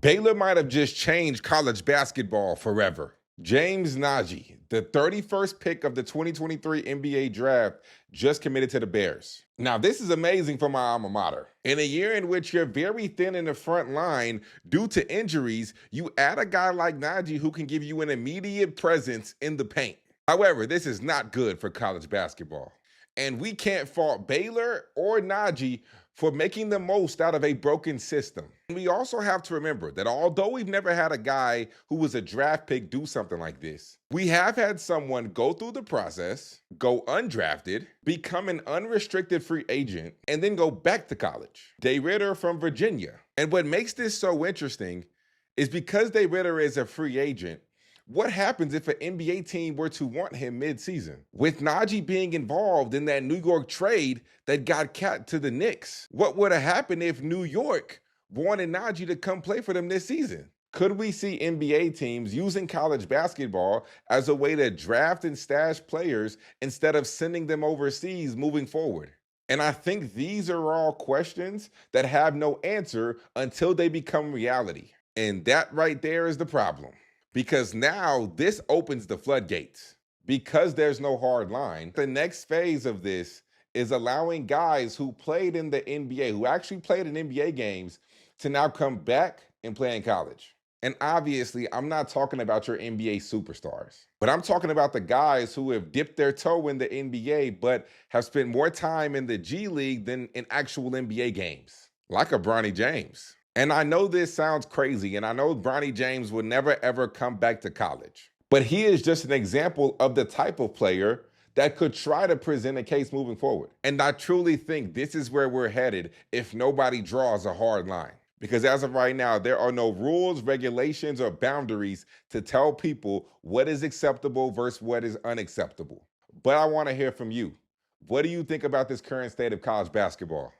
Baylor might have just changed college basketball forever. James Nnaji, the 31st pick of the 2023 NBA draft, just committed to the Bears. Now, this is amazing for my alma mater. In a year in which you're very thin in the front line due to injuries, you add a guy like Nnaji who can give you an immediate presence in the paint. However, this is not good for college basketball. And we can't fault Baylor or Nnaji for making the most out of a broken system. And we also have to remember that although we've never had a guy who was a draft pick do something like this, we have had someone go through the process, go undrafted, become an unrestricted free agent, and then go back to college. DeRidder from Virginia. And what makes this so interesting is because DeRidder is a free agent, what happens if an NBA team were to want him mid-season? With Nnaji being involved in that New York trade that got cat to the Knicks, what would have happened if New York wanted Nnaji to come play for them this season? Could we see NBA teams using college basketball as a way to draft and stash players instead of sending them overseas moving forward? And I think these are all questions that have no answer until they become reality. And that right there is the problem. Because now this opens the floodgates. Because there's no hard line, the next phase of this is allowing guys who played in the NBA, who actually played in NBA games, to now come back and play in college. And obviously, I'm not talking about your NBA superstars, but I'm talking about the guys who have dipped their toe in the NBA, but have spent more time in the G League than in actual NBA games, like a Bronny James. And I know this sounds crazy, and I know Bronny James will never ever come back to college. But he is just an example of the type of player that could try to present a case moving forward. And I truly think this is where we're headed if nobody draws a hard line. Because as of right now, there are no rules, regulations, or boundaries to tell people what is acceptable versus what is unacceptable. But I want to hear from you. What do you think about this current state of college basketball?